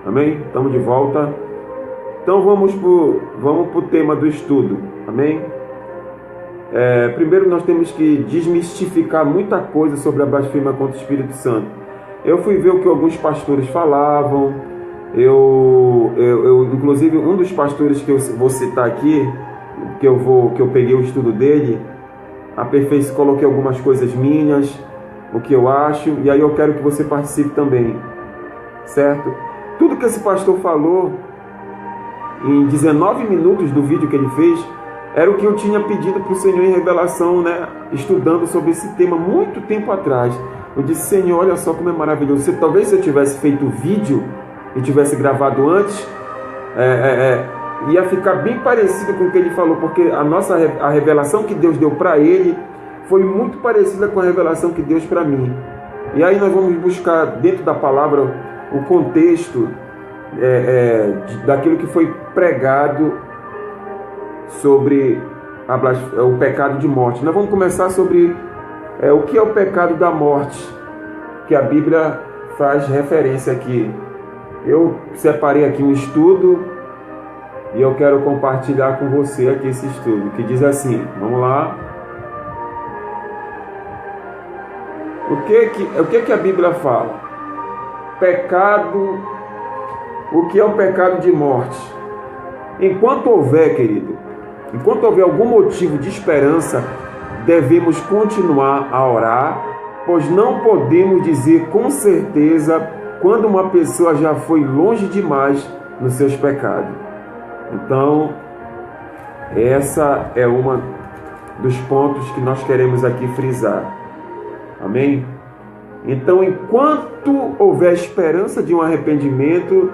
Amém? Estamos de volta. Então vamos para o tema do estudo. Amém? Primeiro nós temos que desmistificar muita coisa sobre a blasfêmia contra o Espírito Santo. Eu fui ver o que alguns pastores falavam. Inclusive, um dos pastores que eu vou citar aqui, que eu peguei o estudo dele, coloquei algumas coisas minhas, o que eu acho, e aí eu quero que você participe também, certo? Tudo que esse pastor falou em 19 minutos do vídeo que ele fez era o que eu tinha pedido para o Senhor em revelação, né? Estudando sobre esse tema muito tempo atrás. Eu disse: Senhor, olha só como é maravilhoso. Talvez se eu tivesse feito o vídeo e tivesse gravado antes, ia ficar bem parecido com o que ele falou, porque a revelação que Deus deu para ele foi muito parecida com a revelação que Deus para mim. E aí nós vamos buscar dentro da palavra o contexto daquilo que foi pregado sobre o pecado de morte. Nós vamos começar sobre o que é o pecado da morte, que a Bíblia faz referência aqui. Eu separei aqui um estudo e eu quero compartilhar com você aqui esse estudo, que diz assim, vamos lá. O que a Bíblia fala? Pecado, o que é o pecado de morte? Enquanto houver, querido, enquanto houver algum motivo de esperança, devemos continuar a orar, pois não podemos dizer com certeza quando uma pessoa já foi longe demais nos seus pecados. Então, essa é uma dos pontos que nós queremos aqui frisar. Amém? Então, enquanto houver esperança de um arrependimento,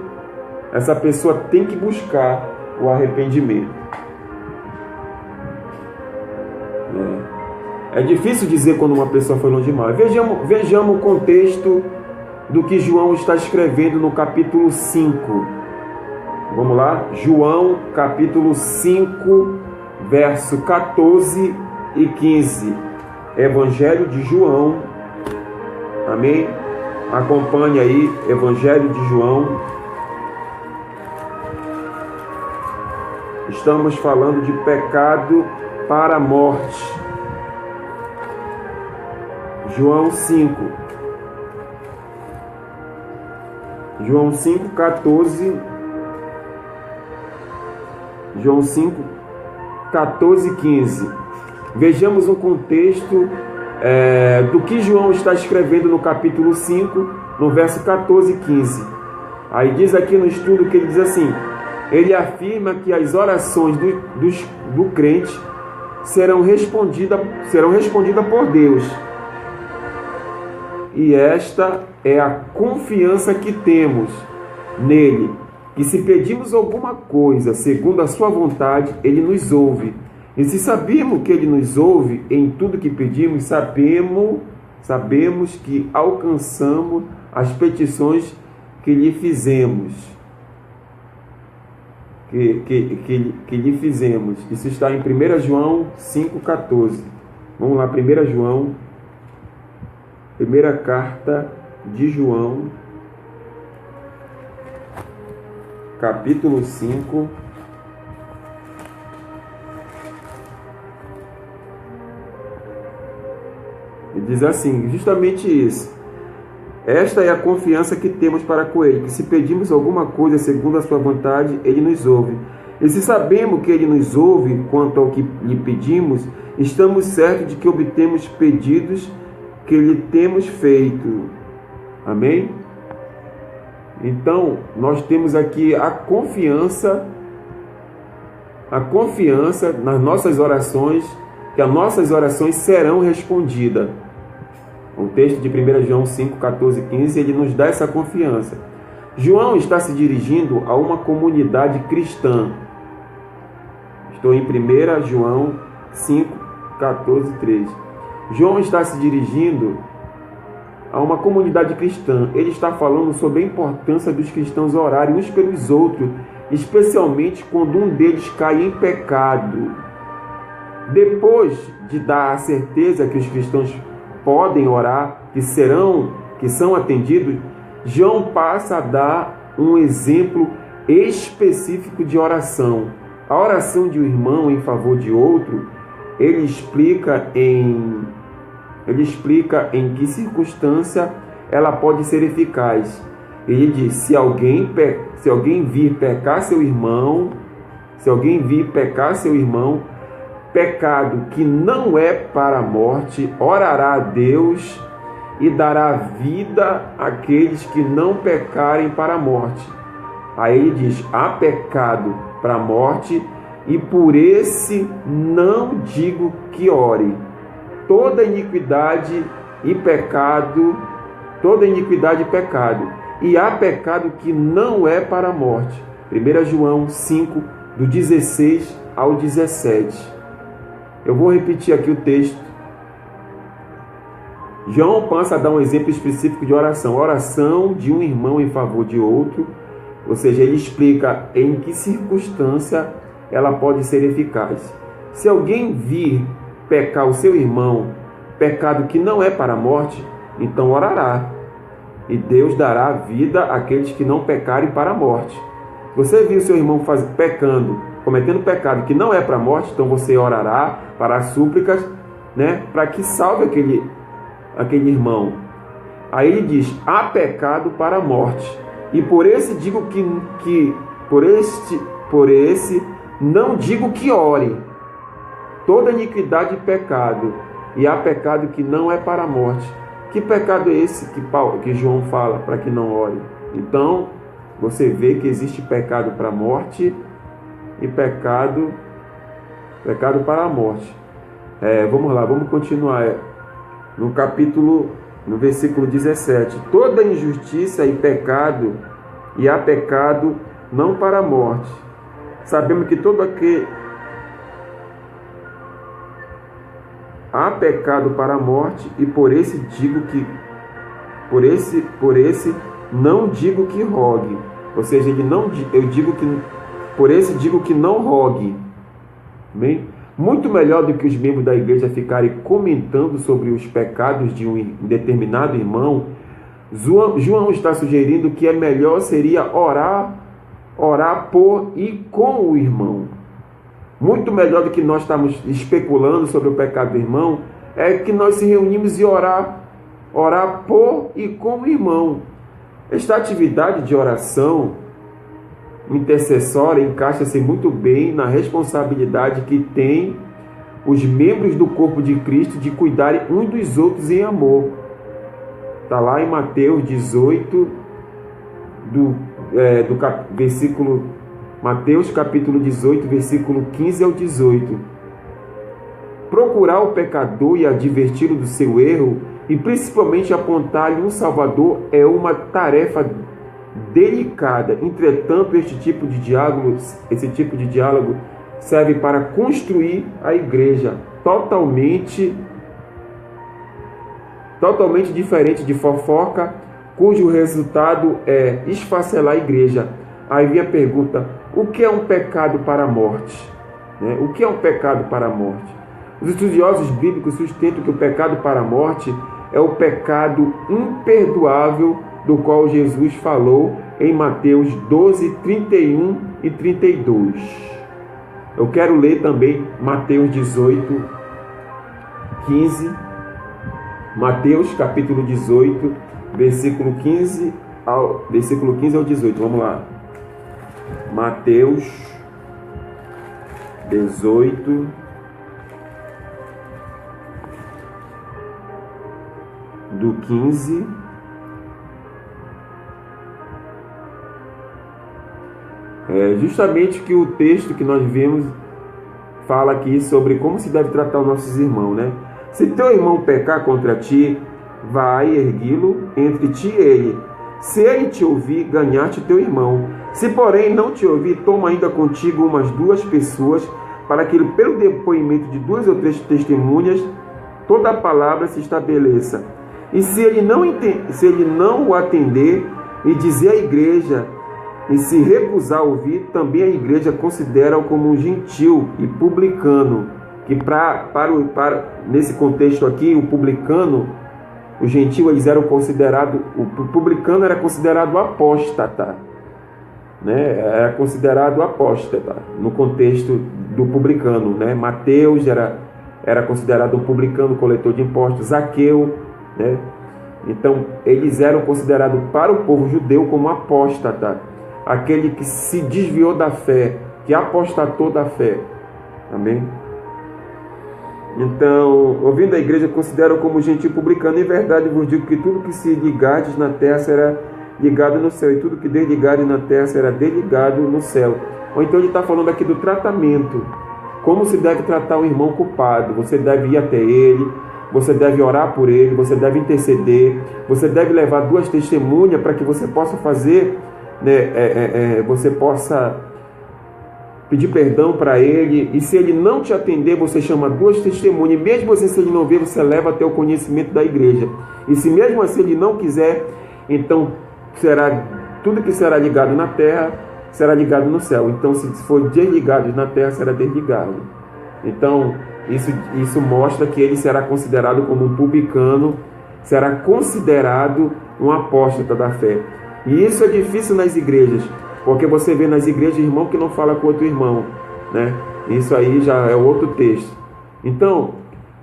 essa pessoa tem que buscar o arrependimento. É difícil dizer quando uma pessoa foi longe demais. Vejamos o contexto do que João está escrevendo no capítulo 5. Vamos lá? João, capítulo 5, verso 14 e 15. Evangelho de João. Amém? Acompanhe aí, Evangelho de João. Estamos falando de pecado para a morte. João 5. João 5, 14. João 5, 14 e 15. Vejamos um contexto do que João está escrevendo no capítulo 5, no verso 14 e 15. Aí diz aqui no estudo que ele diz assim: ele afirma que as orações do crente serão respondidas por Deus. E esta é a confiança que temos nele, que se pedimos alguma coisa segundo a sua vontade, ele nos ouve. E se sabemos que ele nos ouve em tudo que pedimos, sabemos que alcançamos as petições que lhe fizemos. Que lhe fizemos. Isso está em 1 João 5,14. Vamos lá, 1 João, primeira carta de João, capítulo 5. E diz assim, justamente isso. Esta é a confiança que temos para com ele, que se pedimos alguma coisa segundo a sua vontade, ele nos ouve. E se sabemos que ele nos ouve quanto ao que lhe pedimos, estamos certos de que obtemos pedidos que lhe temos feito. Amém? Então, nós temos aqui a confiança nas nossas orações, que as nossas orações serão respondidas. O texto de 1 João 5, 14 e 15, ele nos dá essa confiança. João está se dirigindo a uma comunidade cristã. Estou em 1 João 5, 14 e 13. João está se dirigindo a uma comunidade cristã. Ele está falando sobre a importância dos cristãos orarem uns pelos outros, especialmente quando um deles cai em pecado. Depois de dar a certeza que os cristãos podem orar, que são atendidos, João passa a dar um exemplo específico de oração. A oração de um irmão em favor de outro, ele explica em que circunstância ela pode ser eficaz. Ele diz: se alguém vir pecar seu irmão, pecado que não é para a morte, orará a Deus e dará vida àqueles que não pecarem para a morte. Aí ele diz: há pecado para a morte, e por esse não digo que ore. Toda iniquidade e pecado, e há pecado que não é para a morte. 1 João 5, do 16 ao 17. Eu vou repetir aqui o texto. João passa a dar um exemplo específico de oração. Oração de um irmão em favor de outro. Ou seja, ele explica em que circunstância ela pode ser eficaz. Se alguém vir pecar o seu irmão, pecado que não é para a morte, então orará. E Deus dará vida àqueles que não pecarem para a morte. Você viu seu irmão cometendo pecado que não é para a morte, então você orará para as súplicas, para que salve aquele irmão. Aí ele diz: há pecado para a morte. E por esse digo por esse não digo que ore. Toda iniquidade e pecado, e há pecado que não é para a morte. Que pecado é esse que João fala para que não ore? Então, você vê que existe pecado para a morte e pecado para a morte. Vamos lá, vamos continuar. No versículo 17. Toda injustiça e pecado, e há pecado não para a morte. Sabemos que todo aquele há pecado para a morte, e por esse não digo que rogue. Ou seja, por esse digo que não rogue. Amém? Muito melhor do que os membros da igreja ficarem comentando sobre os pecados de um determinado irmão, João está sugerindo que melhor seria orar por e com o irmão. Muito melhor do que nós estamos especulando sobre o pecado do irmão, é que nós se reunimos e orar por e com o irmão. Esta atividade de oração intercessória encaixa-se muito bem na responsabilidade que tem os membros do corpo de Cristo de cuidarem uns dos outros em amor. Está lá em Mateus 18, Mateus capítulo 18, versículo 15 ao 18. Procurar o pecador e adverti-lo do seu erro, e principalmente apontar-lhe um Salvador, é uma tarefa delicada. Entretanto, esse tipo de diálogo serve para construir a igreja, totalmente diferente de fofoca, cujo resultado é esfacelar a igreja. Aí vem a pergunta: o que é um pecado para a morte? O que é um pecado para a morte? Os estudiosos bíblicos sustentam que o pecado para a morte é o pecado imperdoável do qual Jesus falou em Mateus 12, 31 e 32. Eu quero ler também Mateus 18, 15. Mateus capítulo 18, versículo 15 ao 18. Vamos lá. Mateus 18, do 15 justamente que o texto que nós vemos fala aqui sobre como se deve tratar os nossos irmãos, Se teu irmão pecar contra ti, vai ergui-lo entre ti e ele. Se ele te ouvir, ganhar-te teu irmão. Se porém não te ouvir, toma ainda contigo umas 2 pessoas, para que pelo depoimento de 2 ou 3 testemunhas toda a palavra se estabeleça. E se ele não o atender e dizer à igreja, e se recusar a ouvir, também a igreja considera-o como um gentil e publicano, que nesse contexto aqui, o publicano, o gentil, o publicano era considerado apóstata. né, era considerado apóstata no contexto do publicano, né? Mateus era considerado um publicano, coletor de impostos. Zaqueu, né? Então eles eram considerados para o povo judeu como apóstata, aquele que se desviou da fé, que apostatou da fé. Amém? Então, ouvindo a igreja, consideram como gentil publicano. Em verdade vos digo que tudo que se ligardes na terra será ligado no céu, e tudo que desligardes na terra será desligado no céu. Ou então ele está falando aqui do tratamento. Como se deve tratar o irmão culpado? Você deve ir até ele, você deve orar por ele, você deve interceder, você deve levar 2 testemunhas para que você possa fazer, né, você possa pedir perdão para ele. E se ele não te atender, você chama 2 testemunhas. E mesmo assim, se ele não ver, você leva até o conhecimento da igreja. E se mesmo assim ele não quiser, então será tudo que será ligado na terra será ligado no céu. Então, se for desligado na terra, será desligado. Então, isso mostra que ele será considerado como um publicano, será considerado um apóstata da fé. E isso é difícil nas igrejas, porque você vê nas igrejas irmão que não fala com outro irmão, né? Isso aí já é outro texto. Então,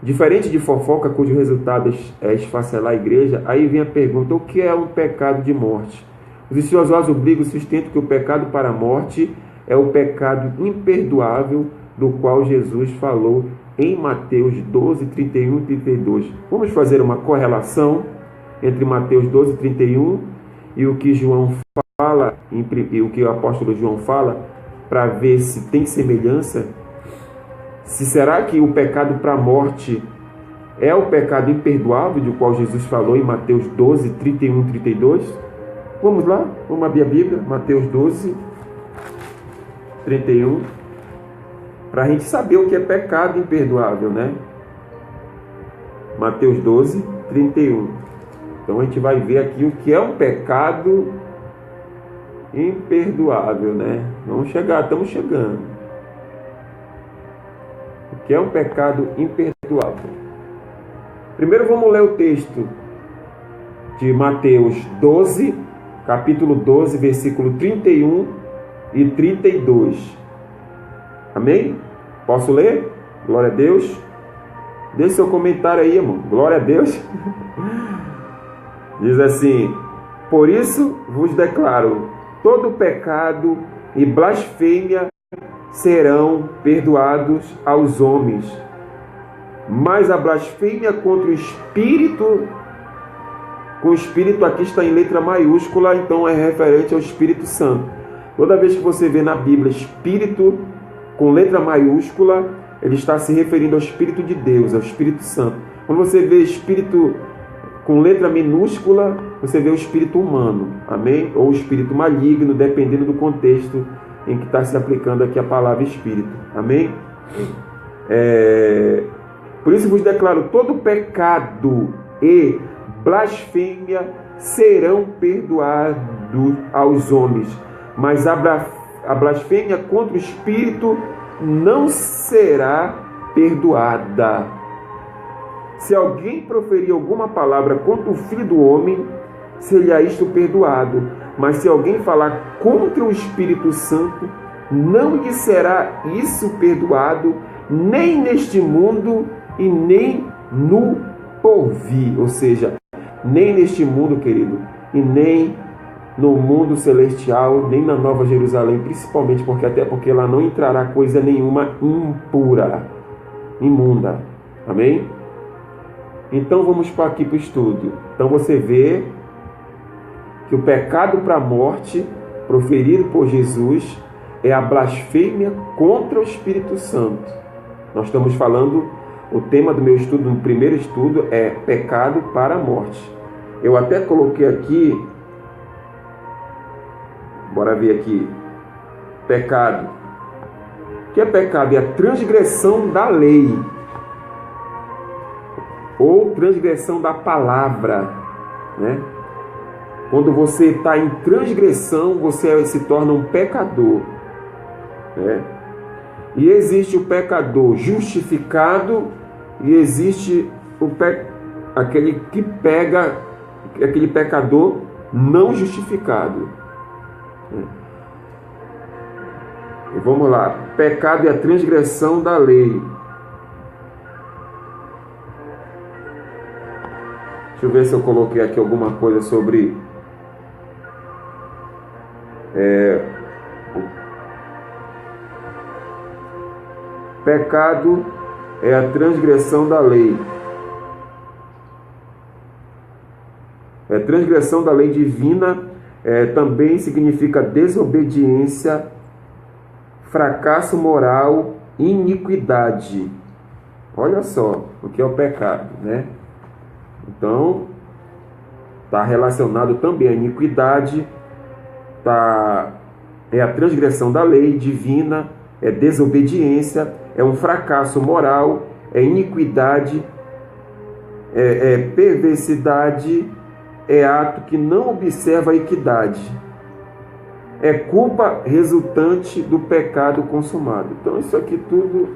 diferente de fofoca, cujo resultado é esfacelar a igreja, aí vem a pergunta: o que é um pecado de morte? Os estudiosos bíblicos sustentam que o pecado para a morte é o pecado imperdoável do qual Jesus falou em Mateus 12, 31 e 32. Vamos fazer uma correlação entre Mateus 12, 31 e o que João fala, e o que o apóstolo João fala, para ver se tem semelhança. Se será que o pecado para a morte é o pecado imperdoável do qual Jesus falou em Mateus 12, 31 e 32? Vamos lá, vamos abrir a Bíblia, Mateus 12, 31, para a gente saber o que é pecado imperdoável, né? Mateus 12, 31. Então a gente vai ver aqui o que é um pecado imperdoável, né? Estamos chegando. O que é um pecado imperdoável? Primeiro vamos ler o texto de Mateus 12, capítulo 12, versículo 31 e 32. Amém? Posso ler? Glória a Deus. Deixe seu comentário aí, irmão. Glória a Deus. Diz assim: por isso vos declaro, todo pecado e blasfêmia serão perdoados aos homens, mas a blasfêmia contra o Espírito, com o Espírito aqui está em letra maiúscula, então é referente ao Espírito Santo. Toda vez que você vê na Bíblia Espírito com letra maiúscula, ele está se referindo ao Espírito de Deus, ao Espírito Santo. Quando você vê Espírito com letra minúscula, você vê o Espírito humano, amém? Ou o Espírito maligno, dependendo do contexto em que está se aplicando aqui a palavra Espírito, amém? Por isso vos declaro, todo pecado e blasfêmia serão perdoados aos homens, mas a blasfêmia contra o Espírito não será perdoada. Se alguém proferir alguma palavra contra o Filho do Homem, seria isto perdoado. Mas se alguém falar contra o Espírito Santo, não lhe será isso perdoado, nem neste mundo e nem no porvir. Ou seja, nem neste mundo, querido, e nem no mundo celestial, nem na Nova Jerusalém, principalmente porque lá não entrará coisa nenhuma impura, imunda. Amém? Então vamos aqui para o estudo. Então você vê que o pecado para a morte proferido por Jesus é a blasfêmia contra o Espírito Santo. Nós estamos falando, o tema do meu estudo, no primeiro estudo, é pecado para a morte. Eu até coloquei aqui, bora ver aqui, pecado. O que é pecado? É a transgressão da lei, ou transgressão da palavra, né? Quando você está em transgressão, você se torna um pecador, né? E existe o pecador justificado e existe aquele que pega aquele pecador não justificado, né? Vamos lá. Pecado é a transgressão da lei. Deixa eu ver se eu coloquei aqui alguma coisa sobre pecado é a transgressão da lei. Transgressão da lei divina também significa desobediência, fracasso moral, iniquidade. Olha só o que é o pecado, né? Então, está relacionado também à iniquidade, é a transgressão da lei divina, é desobediência, é um fracasso moral, é iniquidade, é perversidade, é ato que não observa a equidade, é culpa resultante do pecado consumado. Então isso aqui tudo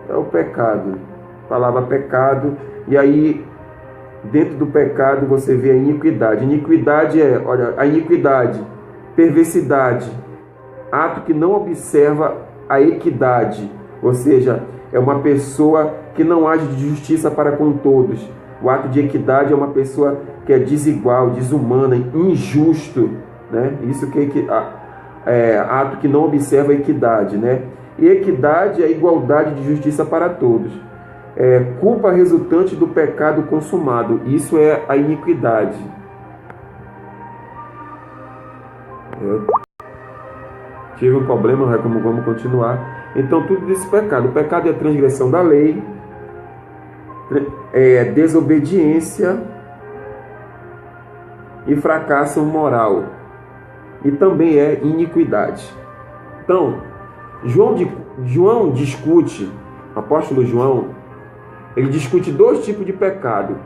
é o pecado, a palavra pecado, e aí dentro do pecado você vê a iniquidade. Iniquidade olha, a iniquidade, perversidade, ato que não observa a equidade, ou seja, é uma pessoa que não age de justiça para com todos. O ato de equidade é uma pessoa que é desigual, desumana, injusto, né? Isso que é ato que não observa a equidade, né? E equidade é a igualdade de justiça para todos. Culpa resultante do pecado consumado. Isso é a iniquidade. Tive um problema, vamos continuar. Então, tudo isso é pecado. O pecado é a transgressão da lei, é desobediência e fracasso moral. E também é iniquidade. Então, João discute, o apóstolo João, ele discute dois tipos de pecado.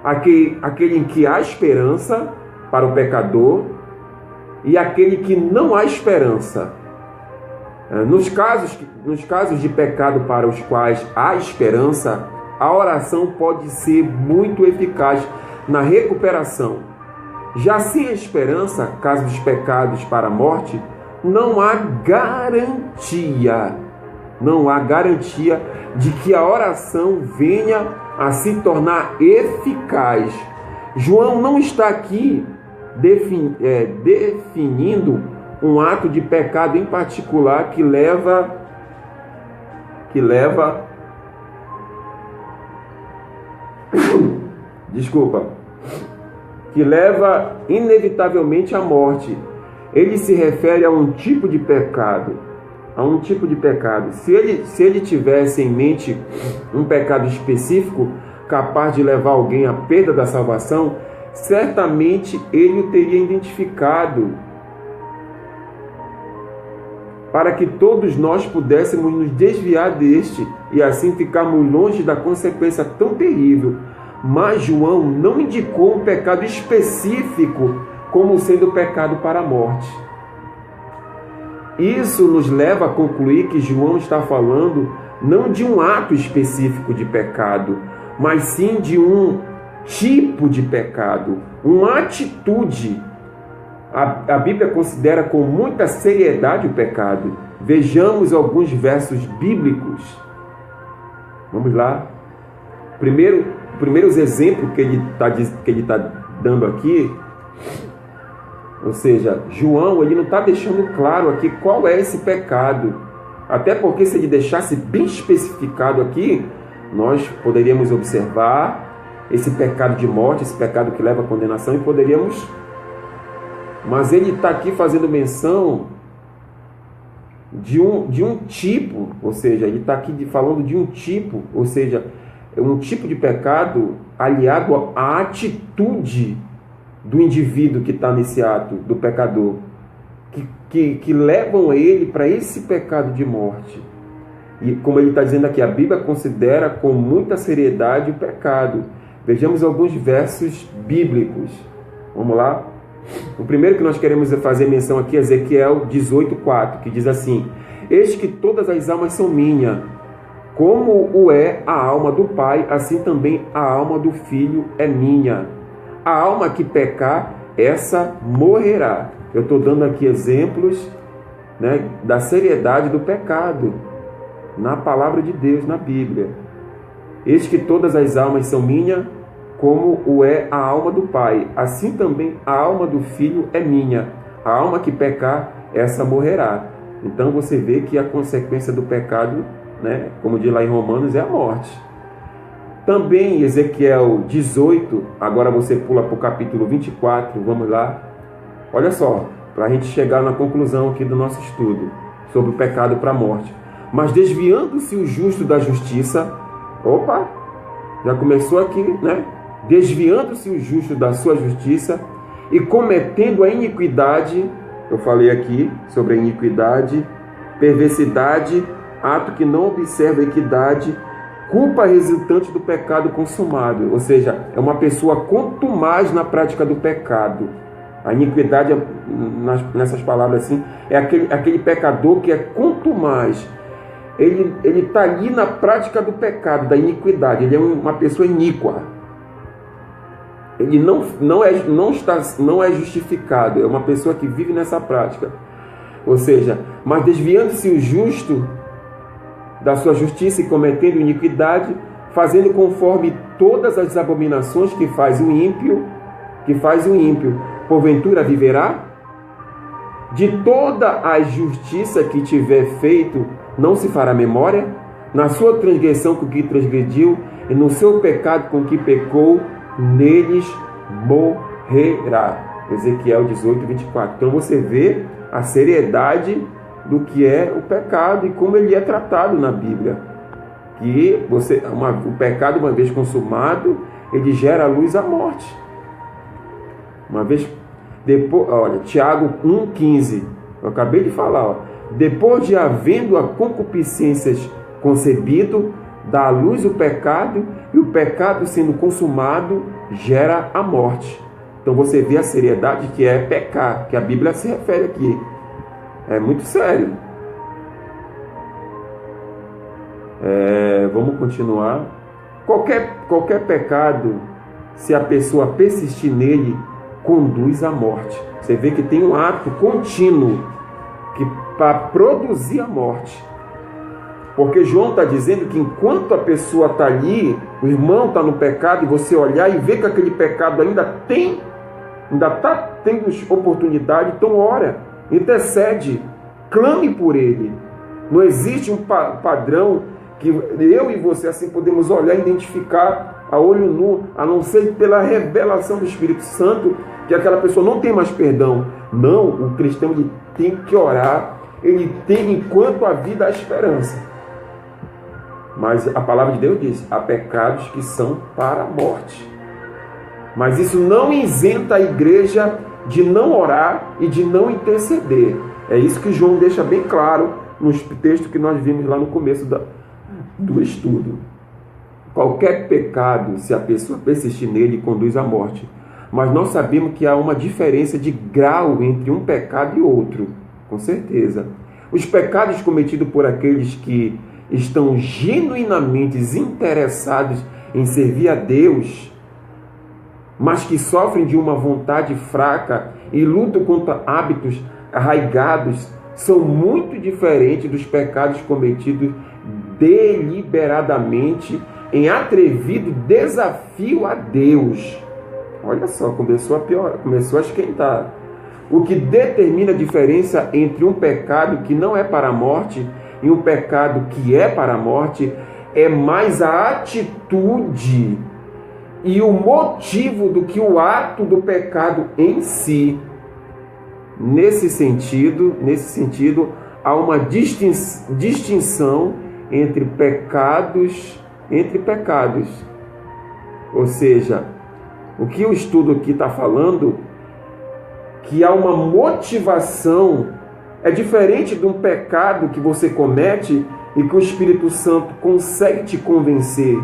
Aquele em que há esperança para o pecador e aquele que não há esperança. Nos casos de pecado para os quais há esperança, a oração pode ser muito eficaz na recuperação. Já sem a esperança, caso dos pecados para a morte, não há garantia de que a oração venha a se tornar eficaz. João não está aqui definindo um ato de pecado em particular que leva inevitavelmente à morte. Ele se refere a um tipo de pecado. Se ele tivesse em mente um pecado específico capaz de levar alguém à perda da salvação, certamente ele o teria identificado, para que todos nós pudéssemos nos desviar deste e assim ficarmos longe da consequência tão terrível. Mas João não indicou um pecado específico como sendo pecado para a morte. Isso nos leva a concluir que João está falando não de um ato específico de pecado, mas sim de um tipo de pecado, uma atitude. A Bíblia considera com muita seriedade o pecado. Vejamos alguns versos bíblicos. Vamos lá. Primeiros exemplos que ele está dando aqui, ou seja, João ele não está deixando claro aqui qual é esse pecado. Até porque se ele deixasse bem especificado aqui, nós poderíamos observar esse pecado de morte, esse pecado que leva à condenação, e poderíamos... Mas ele está aqui fazendo menção de um tipo, ou seja, ele está aqui falando de um tipo, ou seja, um tipo de pecado aliado à atitude do indivíduo que está nesse ato, do pecador, que levam ele para esse pecado de morte. E como ele está dizendo aqui, a Bíblia considera com muita seriedade o pecado. Vejamos alguns versos bíblicos. Vamos lá? O primeiro que nós queremos fazer menção aqui é Ezequiel 18:4, que diz assim: eis que todas as almas são minhas, como o é a alma do Pai, assim também a alma do Filho é minha. A alma que pecar, essa morrerá. Eu estou dando aqui exemplos né, da seriedade do pecado na palavra de Deus, na Bíblia. Eis que todas as almas são minha, como o é a alma do Pai. Assim também a alma do Filho é minha. A alma que pecar, essa morrerá. Então você vê que a consequência do pecado, né, como diz lá em Romanos, é a morte. Também em Ezequiel 18, agora você pula para o capítulo 24, vamos lá. Olha só, para a gente chegar na conclusão aqui do nosso estudo sobre o pecado para a morte. Mas desviando-se o justo da justiça, opa, já começou aqui, né? Desviando-se o justo da sua justiça e cometendo a iniquidade, eu falei aqui sobre a iniquidade, perversidade, ato que não observa a equidade, culpa resultante do pecado consumado. Ou seja, é uma pessoa contumaz na prática do pecado. A iniquidade, nessas palavras assim, é aquele pecador que é contumaz. Ele está ali na prática do pecado, da iniquidade. Ele é uma pessoa iníqua. Ele não é justificado. É uma pessoa que vive nessa prática. Ou seja, mas desviando-se o justo da sua justiça e cometendo iniquidade, fazendo conforme todas as abominações que faz o ímpio, porventura viverá? De toda a justiça que tiver feito, não se fará memória? Na sua transgressão com que transgrediu, e no seu pecado com que pecou, neles morrerá. Ezequiel 18, 24. Então você vê a seriedade do que é o pecado e como ele é tratado na Bíblia. Que o pecado, uma vez consumado, ele gera à luz a morte. Uma vez depois, olha, Tiago 1,15, eu acabei de falar, ó, depois de havendo a concupiscências concebido, dá à luz o pecado, e o pecado sendo consumado gera a morte. Então você vê a seriedade que é pecar, que a Bíblia se refere aqui. É muito sério. Vamos continuar. Qualquer pecado, se a pessoa persistir nele, conduz à morte. Você vê que tem um ato contínuo para produzir a morte. Porque João está dizendo que enquanto a pessoa está ali, o irmão está no pecado, e você olhar e ver que aquele pecado ainda está tendo oportunidade, então ora, intercede, clame por ele. Não existe um padrão que eu e você assim podemos olhar e identificar a olho nu, a não ser pela revelação do Espírito Santo, que aquela pessoa não tem mais perdão. Não, o cristão ele tem que orar, ele tem enquanto a vida a esperança. Mas a palavra de Deus diz, há pecados que são para a morte. Mas isso não isenta a igreja de não orar e de não interceder. É isso que João deixa bem claro nos textos que nós vimos lá no começo do estudo. Qualquer pecado, se a pessoa persistir nele, conduz à morte. Mas nós sabemos que há uma diferença de grau entre um pecado e outro, com certeza. Os pecados cometidos por aqueles que estão genuinamente interessados em servir a Deus, mas que sofrem de uma vontade fraca e lutam contra hábitos arraigados, são muito diferentes dos pecados cometidos deliberadamente em atrevido desafio a Deus. Olha só, começou a piorar, começou a esquentar. O que determina a diferença entre um pecado que não é para a morte e um pecado que é para a morte é mais a atitude e o motivo do que o ato do pecado em si. Nesse sentido, há uma distinção entre pecados. Ou seja, o que o estudo aqui está falando, que há uma motivação, é diferente de um pecado que você comete e que o Espírito Santo consegue te convencer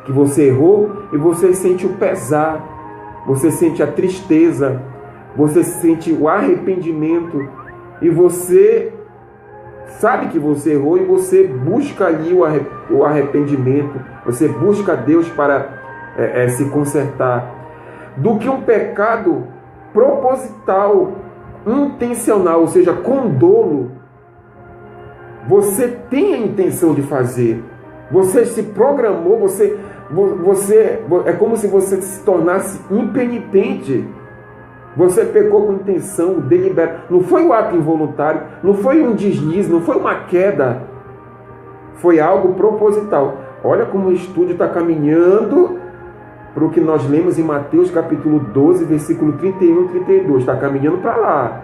que você errou e você sente o pesar, você sente a tristeza, você sente o arrependimento e você sabe que você errou e você busca ali o arrependimento, você busca Deus para se consertar, do que um pecado proposital, intencional, ou seja, com dolo, você tem a intenção de fazer. Você se programou, é como se você se tornasse impenitente. Você pecou com intenção deliberada. Não foi um ato involuntário, não foi um deslize, não foi uma queda. Foi algo proposital. Olha como o estudo está caminhando para o que nós lemos em Mateus capítulo 12, versículo 31 e 32. Está caminhando para lá.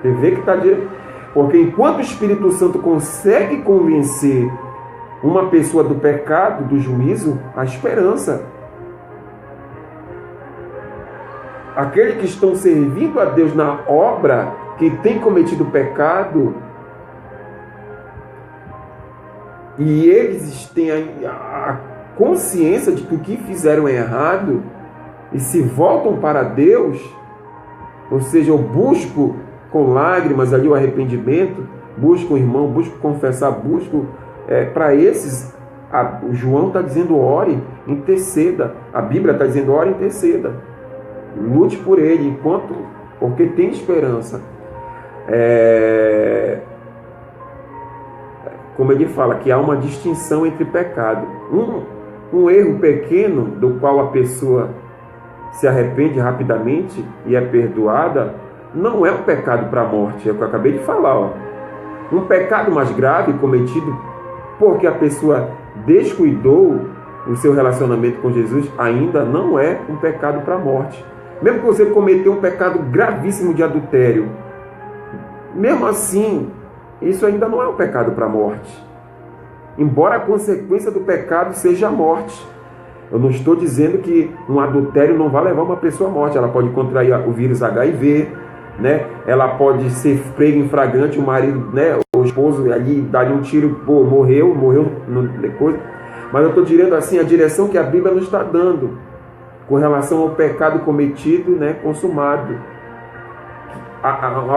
Você vê que está direto. Porque enquanto o Espírito Santo consegue convencer uma pessoa do pecado, do juízo, há esperança. Aqueles que estão servindo a Deus na obra, que tem cometido pecado, e eles têm a consciência de que o que fizeram é errado, e se voltam para Deus, ou seja, eu busco com lágrimas ali o arrependimento, busco o irmão, busco confessar, busco para esses, o João está dizendo ore, interceda, a Bíblia está dizendo ore, interceda, lute por ele, porque tem esperança. Como ele fala, que há uma distinção entre pecado. Um erro pequeno, do qual a pessoa se arrepende rapidamente e é perdoada, não é um pecado para a morte, é o que eu acabei de falar. Ó. Um pecado mais grave cometido porque a pessoa descuidou o seu relacionamento com Jesus ainda não é um pecado para a morte. Mesmo que você cometeu um pecado gravíssimo de adultério, mesmo assim, isso ainda não é um pecado para a morte. Embora a consequência do pecado seja a morte. Eu não estou dizendo que um adultério não vai levar uma pessoa à morte. Ela pode contrair o vírus HIV, né? Ela pode ser prega em flagrante, o marido, né? O esposo ali dá-lhe um tiro, morreu depois. Mas eu estou dizendo assim, a direção que a Bíblia nos está dando com relação ao pecado cometido, né? Consumado.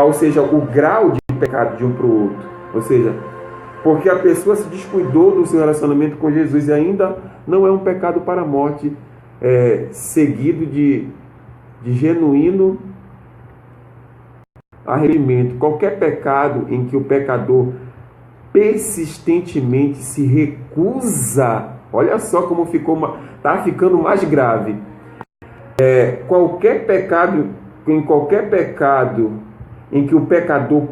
Ou seja, o grau de pecado de um para o outro. Ou seja, porque a pessoa se descuidou do seu relacionamento com Jesus e ainda não é um pecado para a morte, seguido de genuíno arrependimento. Qualquer pecado em que o pecador persistentemente se recusa, olha só como está ficando mais grave. Qualquer pecado em que o pecador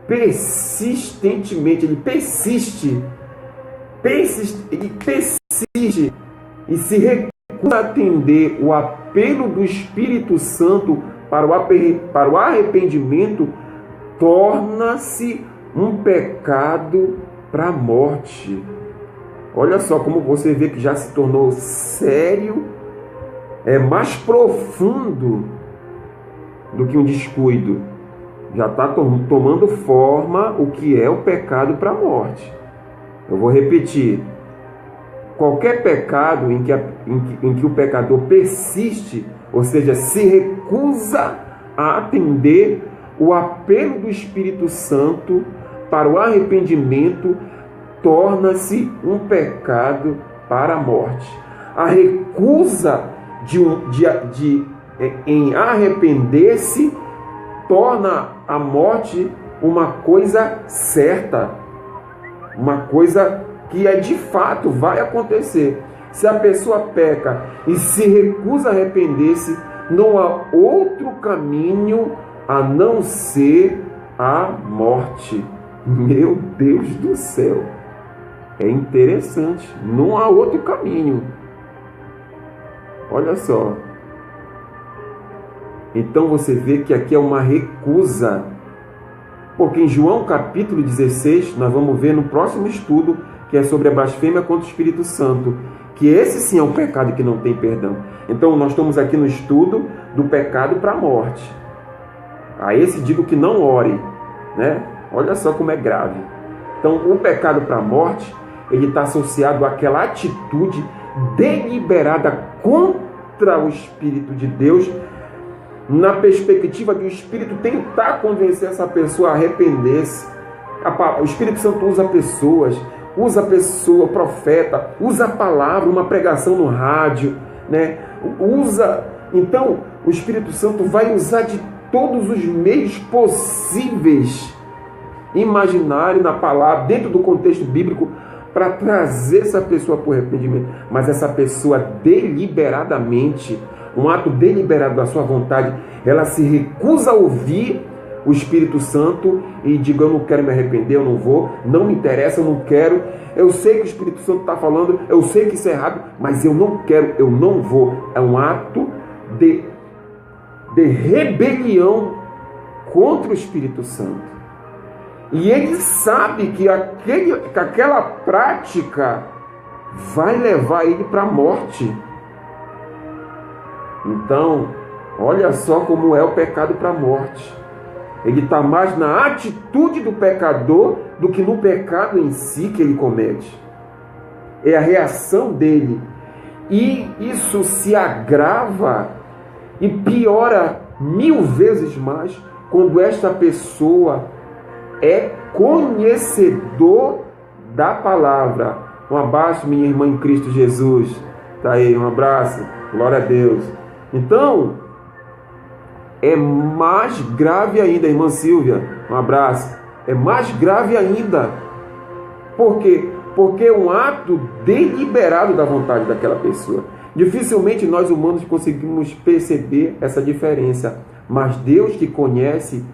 persistentemente, ele persiste e se recusa a atender o apelo do Espírito Santo para o arrependimento, torna-se um pecado para a morte. Olha só como você vê que já se tornou sério, mais profundo do que um descuido. Já está tomando forma o que é o pecado para a morte. Eu vou repetir. Qualquer pecado em que o pecador persiste, ou seja, se recusa a atender o apelo do Espírito Santo para o arrependimento, torna-se um pecado para a morte. A recusa em arrepender-se torna a morte uma coisa certa, uma coisa que de fato vai acontecer. Se a pessoa peca e se recusa a arrepender-se, não há outro caminho a não ser a morte. Meu Deus do céu! É interessante, não há outro caminho. Olha só. Então você vê que aqui é uma recusa. Porque em João capítulo 16, nós vamos ver no próximo estudo, que é sobre a blasfêmia contra o Espírito Santo, que esse sim é um pecado que não tem perdão. Então nós estamos aqui no estudo do pecado para a morte. A esse digo que não ore, né? Olha só como é grave. Então o pecado para a morte, ele está associado àquela atitude deliberada contra o Espírito de Deus, na perspectiva de o Espírito tentar convencer essa pessoa a arrepender-se. O Espírito Santo usa pessoas, o profeta, usa a palavra, uma pregação no rádio, né? Então o Espírito Santo vai usar de todos os meios possíveis, imaginário na palavra, dentro do contexto bíblico, para trazer essa pessoa para o arrependimento. Mas essa pessoa deliberadamente, um ato deliberado da sua vontade, ela se recusa a ouvir o Espírito Santo e diga: eu não quero me arrepender, eu não vou, não me interessa, eu não quero, eu sei que o Espírito Santo está falando, eu sei que isso é errado, mas eu não quero, eu não vou. É um ato de rebelião contra o Espírito Santo. E ele sabe que aquela prática vai levar ele para a morte. Então, olha só como é o pecado para a morte. Ele está mais na atitude do pecador do que no pecado em si que ele comete. É a reação dele. E isso se agrava e piora 1000 vezes mais quando esta pessoa é conhecedor da palavra. Um abraço, minha irmã em Cristo Jesus. Tá aí, um abraço. Glória a Deus. Então, é mais grave ainda, irmã Silvia. Um abraço. É mais grave ainda. Por quê? Porque é um ato deliberado da vontade daquela pessoa. Dificilmente nós humanos conseguimos perceber essa diferença. Mas Deus, que conhece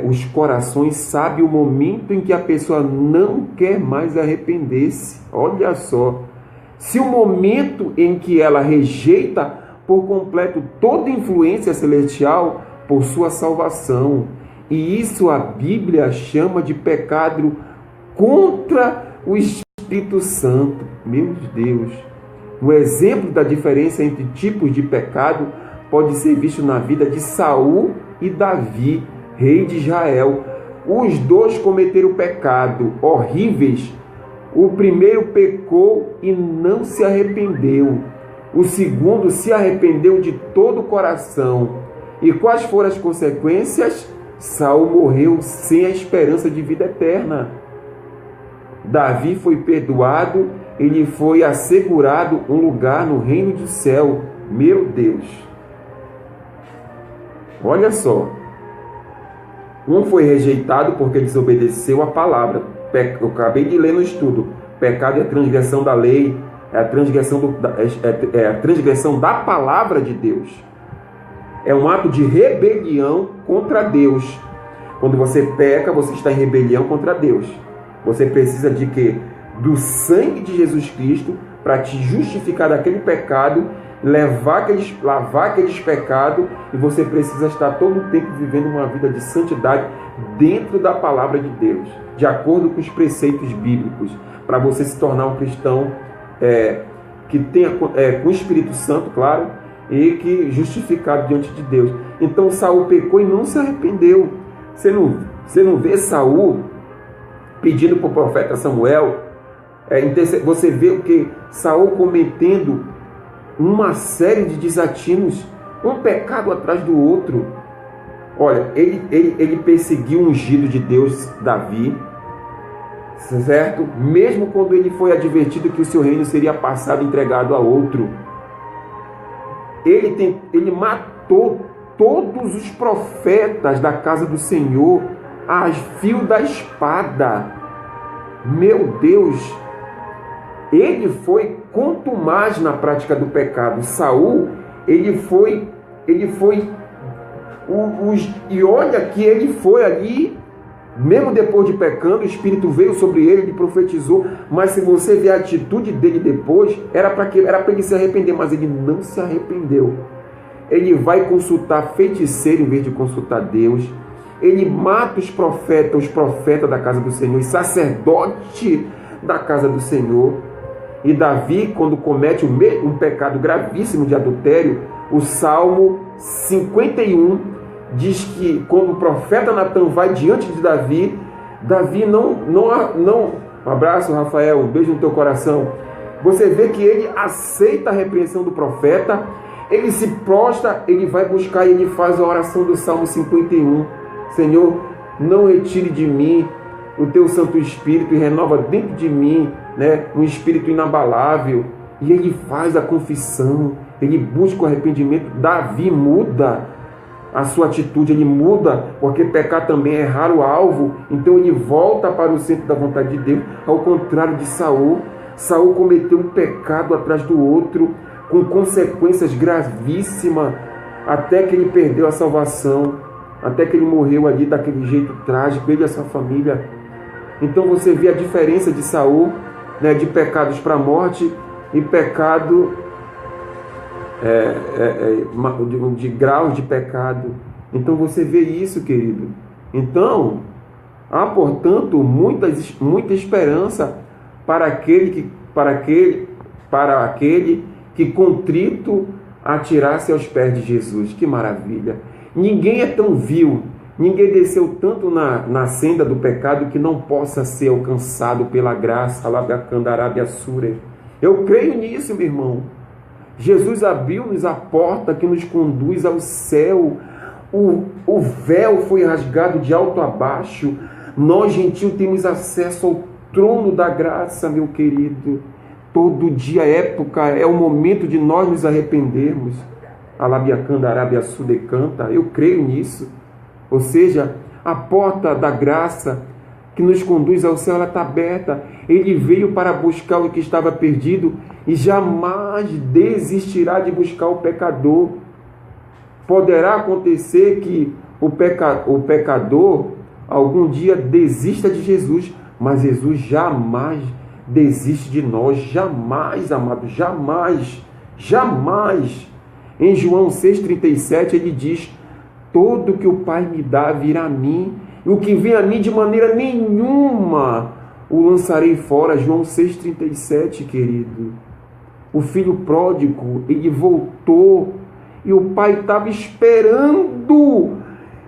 os corações, sabe o momento em que a pessoa não quer mais arrepender-se. Olha só. Se o momento em que ela rejeita por completo toda influência celestial por sua salvação. E isso a Bíblia chama de pecado contra o Espírito Santo. Meu Deus! Um exemplo da diferença entre tipos de pecado pode ser visto na vida de Saul e Davi, rei de Israel. Os dois cometeram pecado horríveis. O primeiro pecou e não se arrependeu. O segundo se arrependeu de todo o coração. E quais foram as consequências? Saul morreu sem a esperança de vida eterna. Davi foi perdoado, ele foi assegurado um lugar no reino do céu. Meu Deus! Olha só. Um foi rejeitado porque desobedeceu a palavra. Eu acabei de ler no estudo. Pecado é a transgressão da lei, é a transgressão da palavra de Deus. É um ato de rebelião contra Deus. Quando você peca, você está em rebelião contra Deus. Você precisa de quê? Do sangue de Jesus Cristo para te justificar daquele pecado, lavar aqueles pecados, e você precisa estar todo o tempo vivendo uma vida de santidade dentro da palavra de Deus, de acordo com os preceitos bíblicos, para você se tornar um cristão que tenha com o Espírito Santo, claro, e que justificado diante de Deus. Então Saul pecou e não se arrependeu. Você não vê Saul pedindo para o profeta Samuel, você vê o que? Saul cometendo uma série de desatinos, um pecado atrás do outro. Olha, ele perseguiu o ungido de Deus, Davi, certo? Mesmo quando ele foi advertido que o seu reino seria passado e entregado a outro. Ele matou todos os profetas da casa do Senhor a fio da espada. Meu Deus! Ele foi contumaz na prática do pecado. Saul, ele foi e olha que ele foi ali, mesmo depois de pecando, o Espírito veio sobre ele, ele profetizou, mas se você ver a atitude dele depois, era para ele se arrepender, mas ele não se arrependeu. Ele vai consultar feiticeiro em vez de consultar Deus. Ele mata os profetas da casa do Senhor, os sacerdotes da casa do Senhor. E Davi, quando comete um pecado gravíssimo de adultério, o Salmo 51 diz que quando o profeta Natan vai diante de Davi, Davi não. Um abraço, Rafael, um beijo no teu coração. Você vê que ele aceita a repreensão do profeta, ele se prostra, ele vai buscar e ele faz a oração do Salmo 51. Senhor, não retire de mim o teu Santo Espírito e renova dentro de mim, um espírito inabalável. E ele faz a confissão, ele busca o arrependimento. Davi muda. a sua atitude, ele muda, porque pecar também é errar o alvo, então ele volta para o centro da vontade de Deus, ao contrário de Saul. Saul cometeu um pecado atrás do outro, com consequências gravíssimas, até que ele perdeu a salvação, até que ele morreu ali daquele jeito trágico, ele e a sua família. Então você vê a diferença de Saul, né, de pecados para a morte e pecado de graus de pecado. Então você vê isso, querido. Então há, portanto, muita esperança para aquele que contrito atirasse aos pés de Jesus. Que maravilha! Ninguém é tão vil, ninguém desceu tanto na senda do pecado que não possa ser alcançado pela graça. Eu creio nisso, meu irmão. Jesus abriu-nos a porta que nos conduz ao céu. O véu foi rasgado de alto a baixo. Nós, gentios, temos acesso ao trono da graça, meu querido. Todo dia, época, é o momento de nós nos arrependermos. Eu creio nisso. Ou seja, a porta da graça que nos conduz ao céu, ela está aberta. Ele veio para buscar o que estava perdido e jamais desistirá de buscar o pecador. Poderá acontecer que o pecador algum dia desista de Jesus, mas Jesus jamais desiste de nós. Jamais, amado, jamais, jamais. Em João 6,37 ele diz: todo que o Pai me dá virá a mim, e o que vem a mim de maneira nenhuma o lançarei fora. João 6,37, querido. O filho pródigo, ele voltou, e o pai estava esperando,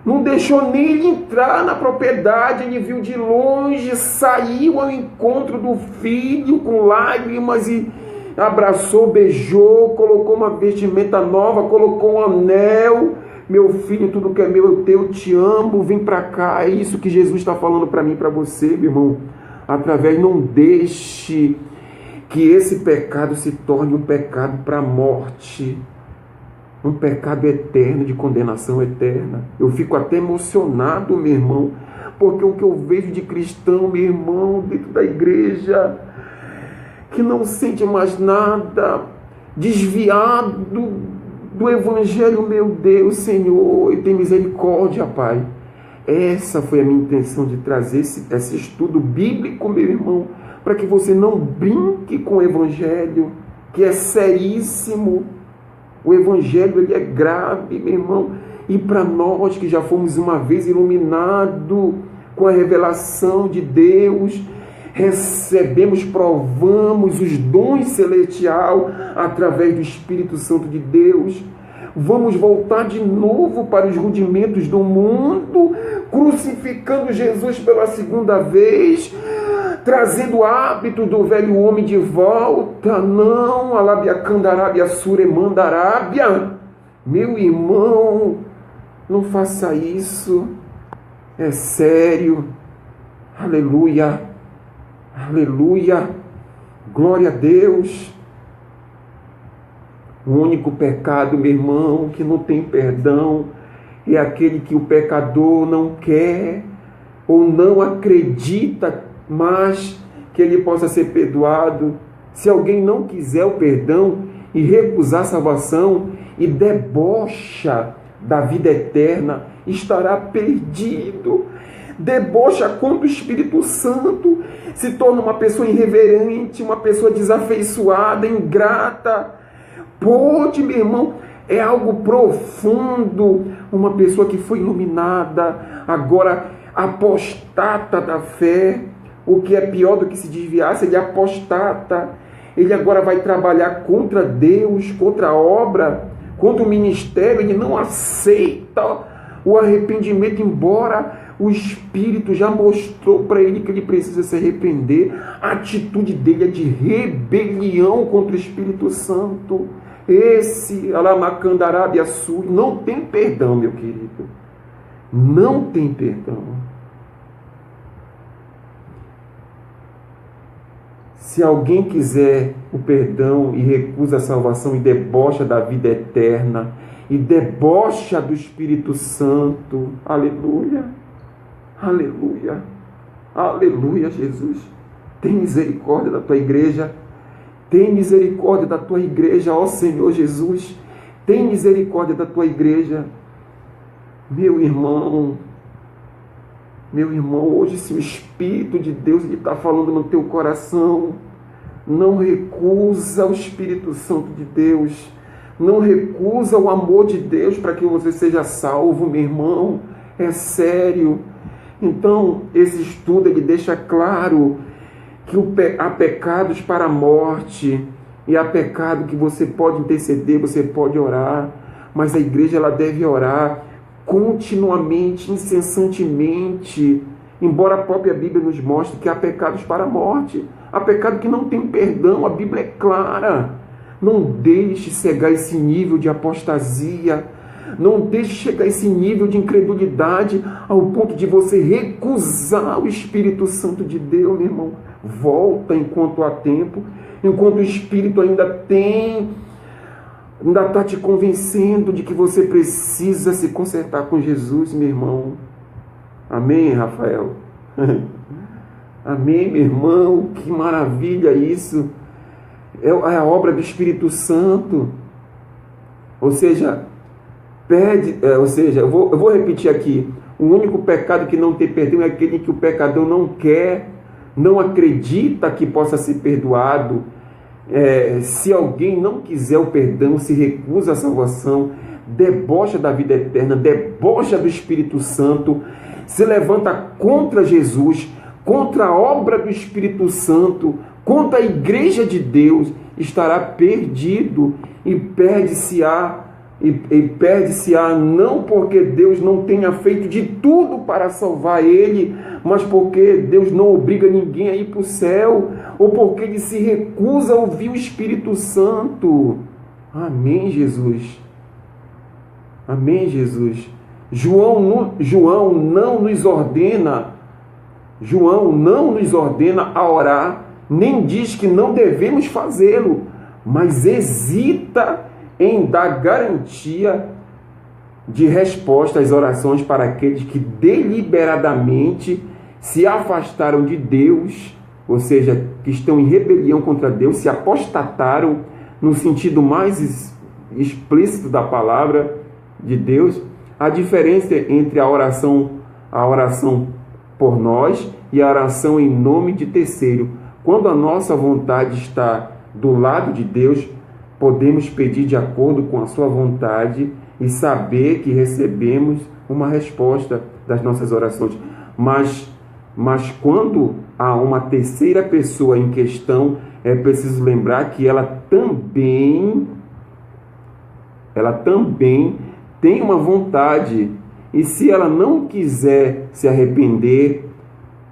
não deixou nem ele entrar na propriedade. Ele viu de longe, saiu ao encontro do filho com lágrimas e abraçou, beijou, colocou uma vestimenta nova, colocou um anel. Meu filho, tudo que é meu é teu, te amo, vem para cá. É isso que Jesus está falando para mim e para você, meu irmão. Não deixe que esse pecado se torne um pecado para a morte, um pecado eterno, de condenação eterna. Eu fico até emocionado, meu irmão, porque o que eu vejo de cristão, meu irmão, dentro da igreja, que não sente mais nada, desviado do Evangelho. Meu Deus, Senhor, e tem misericórdia, Pai. Essa foi a minha intenção de trazer esse estudo bíblico, meu irmão, para que você não brinque com o Evangelho, que é seríssimo. O Evangelho, ele é grave, meu irmão, e para nós que já fomos uma vez iluminados com a revelação de Deus, recebemos, provamos os dons celestiais através do Espírito Santo de Deus. Vamos voltar de novo para os rudimentos do mundo, crucificando Jesus pela segunda vez, trazendo o hábito do velho homem de volta. Não, alabiacandarábia, suremandarábia. Meu irmão, não faça isso. É sério. Aleluia. Aleluia. Glória a Deus. O único pecado, meu irmão, que não tem perdão é aquele que o pecador não quer ou não acredita mais que ele possa ser perdoado. Se alguém não quiser o perdão e recusar a salvação e debocha da vida eterna, estará perdido. Debocha contra o Espírito Santo, se torna uma pessoa irreverente, uma pessoa desafeiçoada, ingrata. Pode, meu irmão, é algo profundo. Uma pessoa que foi iluminada, agora apostata da fé. O que é pior do que se desviasse, ele apostata. Ele agora vai trabalhar contra Deus, contra a obra, contra o ministério. Ele não aceita o arrependimento, embora o Espírito já mostrou para ele que ele precisa se arrepender. A atitude dele é de rebelião contra o Espírito Santo. Esse Alamacandarábia Sul não tem perdão, meu querido. Não tem perdão. Se alguém quiser o perdão e recusa a salvação e debocha da vida eterna, e debocha do Espírito Santo. Aleluia, aleluia, aleluia, Jesus. Tem misericórdia da tua igreja, tem misericórdia da tua igreja, ó Senhor Jesus, tem misericórdia da tua igreja. Meu irmão, hoje se o Espírito de Deus está falando no teu coração, não recusa o Espírito Santo de Deus, não recusa o amor de Deus para que você seja salvo, meu irmão, é sério. Então, esse estudo ele deixa claro que há pecados para a morte, e há pecado que você pode interceder, você pode orar, mas a igreja ela deve orar continuamente, incessantemente, embora a própria Bíblia nos mostre que há pecados para a morte, há pecado que não tem perdão, a Bíblia é clara. Não deixe chegar a esse nível de apostasia, não deixe chegar a esse nível de incredulidade ao ponto de você recusar o Espírito Santo de Deus, meu irmão. Volta enquanto há tempo, enquanto o Espírito ainda está te convencendo de que você precisa se consertar com Jesus, meu irmão. Amém, Rafael? Amém, meu irmão? Que maravilha isso! É a obra do Espírito Santo. Ou seja, eu vou repetir aqui. O único pecado que não tem perdão é aquele que o pecador não quer, não acredita que possa ser perdoado. Se alguém não quiser o perdão, se recusa a salvação, debocha da vida eterna, debocha do Espírito Santo, se levanta contra Jesus, contra a obra do Espírito Santo, contra a igreja de Deus, estará perdido e perde-se-á não porque Deus não tenha feito de tudo para salvar ele, mas porque Deus não obriga ninguém a ir para o céu, ou porque ele se recusa a ouvir o Espírito Santo. Amém, Jesus. Amém, Jesus. João não nos ordena a orar, nem diz que não devemos fazê-lo, mas hesita em dar garantia de resposta às orações para aqueles que deliberadamente se afastaram de Deus, ou seja, que estão em rebelião contra Deus, se apostataram no sentido mais explícito da palavra de Deus. A diferença entre a oração por nós e a oração em nome de terceiro. Quando a nossa vontade está do lado de Deus, podemos pedir de acordo com a sua vontade e saber que recebemos uma resposta das nossas orações. Mas quando há uma terceira pessoa em questão, é preciso lembrar que ela também tem uma vontade. E se ela não quiser se arrepender,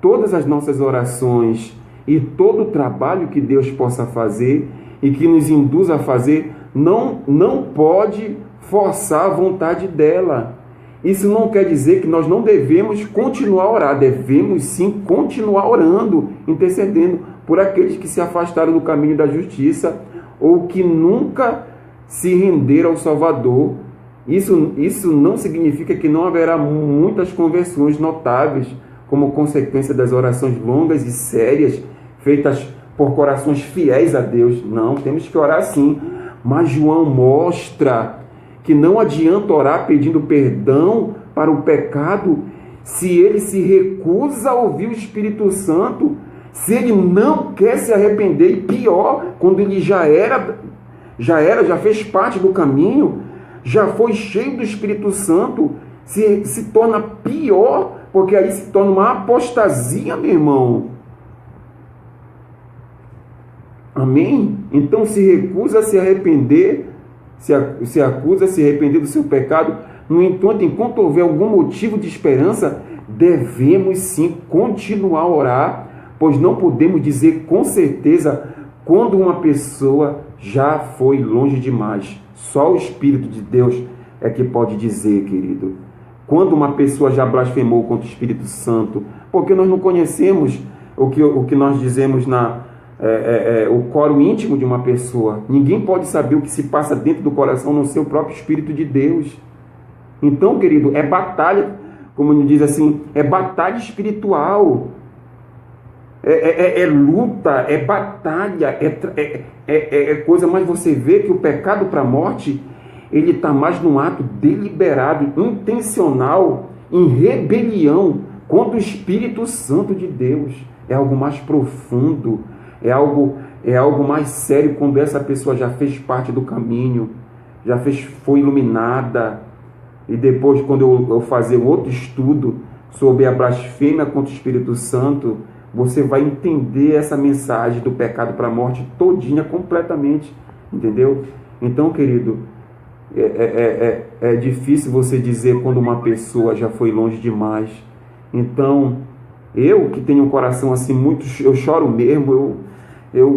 todas as nossas orações e todo o trabalho que Deus possa fazer e que nos induz a fazer, não pode forçar a vontade dela. Isso não quer dizer que nós não devemos continuar a orar, devemos sim continuar orando, intercedendo por aqueles que se afastaram do caminho da justiça ou que nunca se renderam ao Salvador. Isso não significa que não haverá muitas conversões notáveis como consequência das orações longas e sérias feitas por corações fiéis a Deus. Não, temos que orar sim. Mas João mostra que não adianta orar pedindo perdão para o pecado se ele se recusa a ouvir o Espírito Santo, se ele não quer se arrepender, e pior, quando ele já fez parte do caminho, já foi cheio do Espírito Santo, se torna pior, porque aí se torna uma apostasia, meu irmão. Amém? Então se recusa a se arrepender, se acusa a se arrepender do seu pecado. No entanto, enquanto houver algum motivo de esperança, devemos sim continuar a orar, pois não podemos dizer com certeza quando uma pessoa já foi longe demais. Só o Espírito de Deus é que pode dizer, querido, quando uma pessoa já blasfemou contra o Espírito Santo, porque nós não conhecemos o que nós dizemos o coro íntimo de uma pessoa. Ninguém pode saber o que se passa dentro do coração, no seu próprio Espírito de Deus. Então, querido, é batalha, como nos diz assim, é batalha espiritual. É luta, é batalha, é coisa, mas você vê que o pecado para a morte, ele está mais num ato deliberado, intencional, em rebelião contra o Espírito Santo de Deus. É algo mais profundo, é algo mais sério quando essa pessoa já fez parte do caminho, foi iluminada. E depois, quando eu fazer outro estudo sobre a blasfêmia contra o Espírito Santo, você vai entender essa mensagem do pecado para a morte todinha, completamente, entendeu? Então, querido, é difícil você dizer quando uma pessoa já foi longe demais. Então, eu que tenho um coração assim muito, eu choro mesmo,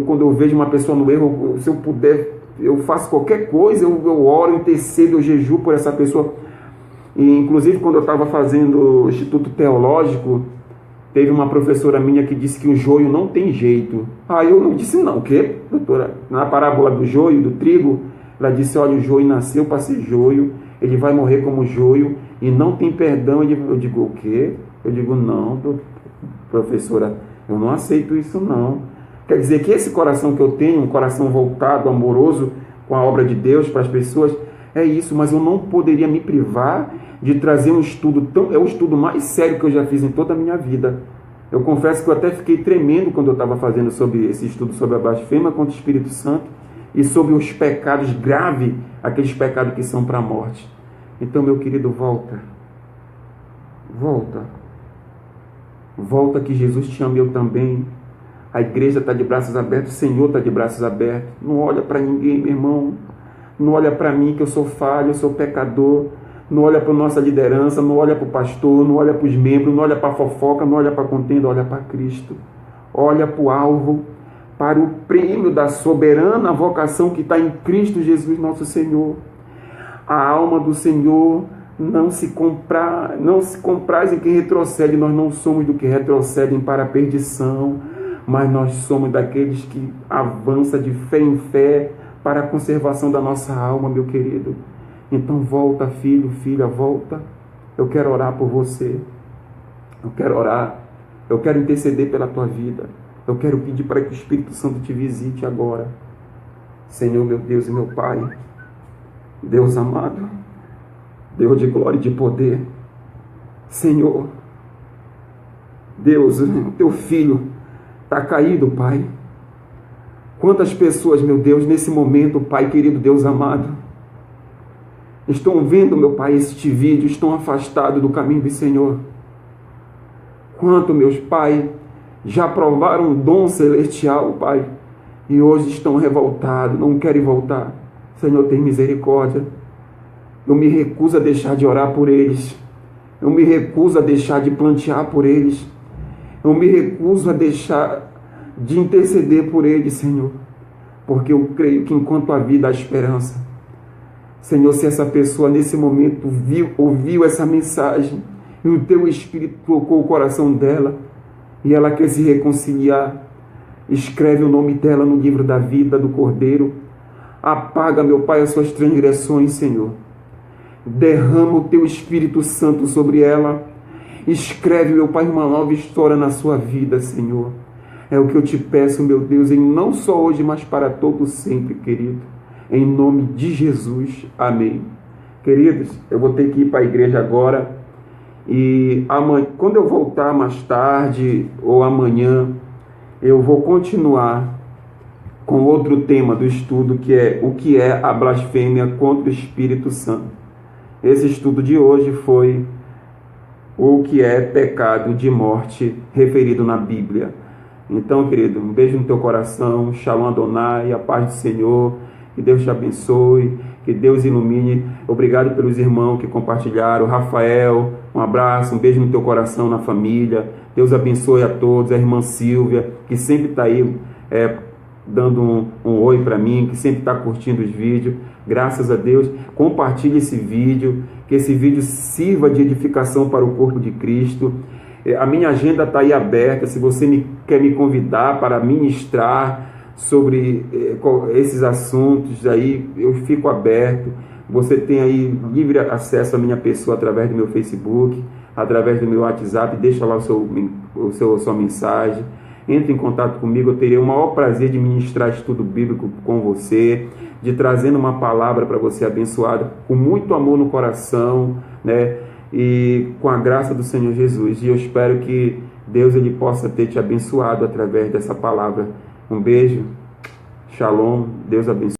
quando eu vejo uma pessoa no erro, se eu puder, eu faço qualquer coisa, eu oro, intercedo, eu jejuo por essa pessoa. E, inclusive, quando eu estava fazendo o Instituto Teológico, teve uma professora minha que disse que o joio não tem jeito. Aí eu não disse, não, o quê, doutora? Na parábola do joio, do trigo, ela disse, olha, o joio nasceu para ser joio, ele vai morrer como joio e não tem perdão. Eu digo, o quê? Eu digo, não, professora, eu não aceito isso, não. Quer dizer que esse coração que eu tenho, um coração voltado, amoroso com a obra de Deus para as pessoas, é isso, mas eu não poderia me privar de trazer um estudo é o estudo mais sério que eu já fiz em toda a minha vida. Eu confesso que eu até fiquei tremendo quando eu estava fazendo sobre esse estudo sobre a blasfêmia contra o Espírito Santo e sobre os pecados graves, aqueles pecados que são para a morte. Então, meu querido, volta, que Jesus te ama, eu também. A igreja está de braços abertos, o Senhor está de braços abertos. Não olha para ninguém, meu irmão. Não olha para mim, que eu sou falho, eu sou pecador. Não olha para a nossa liderança, não olha para o pastor, não olha para os membros, não olha para a fofoca, não olha para a contenda, olha para Cristo. Olha para o alvo, para o prêmio da soberana vocação que está em Cristo Jesus, nosso Senhor. A alma do Senhor não se compraz em quem retrocede. Nós não somos do que retrocedem para a perdição, mas nós somos daqueles que avançam de fé em fé para a conservação da nossa alma, meu querido. Então volta, filho, filha, volta. Eu quero orar por você. Eu quero orar. Eu quero interceder pela tua vida. Eu quero pedir para que o Espírito Santo te visite agora. Senhor, meu Deus e meu Pai, Deus amado, Deus de glória e de poder, Senhor, Deus, o teu filho está caído, Pai. Quantas pessoas, meu Deus, nesse momento, Pai querido, Deus amado, estão vendo, meu Pai, este vídeo, estão afastados do caminho do Senhor. Quanto, meus Pai, já provaram um dom celestial, Pai, e hoje estão revoltados, não querem voltar. Senhor, tem misericórdia. Eu me recuso a deixar de orar por eles. Eu me recuso a deixar de plantear por eles. Eu me recuso a deixar de interceder por eles, Senhor, porque eu creio que enquanto há vida há esperança. Senhor, se essa pessoa nesse momento ouviu essa mensagem e o teu Espírito tocou o coração dela e ela quer se reconciliar, escreve o nome dela no livro da vida do Cordeiro. Apaga, meu Pai, as suas transgressões, Senhor. Derrama o teu Espírito Santo sobre ela. Escreve, meu Pai, uma nova história na sua vida, Senhor. É o que eu te peço, meu Deus, em não só hoje, mas para todo sempre, querido. Em nome de Jesus. Amém. Queridos, eu vou ter que ir para a igreja agora. E amanhã, quando eu voltar mais tarde ou amanhã, eu vou continuar com outro tema do estudo, que é o que é a blasfêmia contra o Espírito Santo. Esse estudo de hoje foi o que é pecado de morte referido na Bíblia. Então, querido, um beijo no teu coração, Shalom Adonai, a paz do Senhor, que Deus te abençoe, que Deus ilumine. Obrigado pelos irmãos que compartilharam. Rafael, um abraço, um beijo no teu coração, na família. Deus abençoe a todos. A irmã Silvia, que sempre está aí dando um oi para mim, que sempre está curtindo os vídeos. Graças a Deus. Compartilhe esse vídeo, que esse vídeo sirva de edificação para o corpo de Cristo. A minha agenda está aí aberta. Se você quer me convidar para ministrar sobre esses assuntos, aí eu fico aberto. Você tem aí livre acesso à minha pessoa através do meu Facebook, através do meu WhatsApp. Deixa lá a sua mensagem. Entre em contato comigo, eu terei o maior prazer de ministrar estudo bíblico com você, de trazendo uma palavra para você abençoada, com muito amor no coração, né? E com a graça do Senhor Jesus. E eu espero que Deus ele possa ter te abençoado através dessa palavra. Um beijo, shalom, Deus abençoe.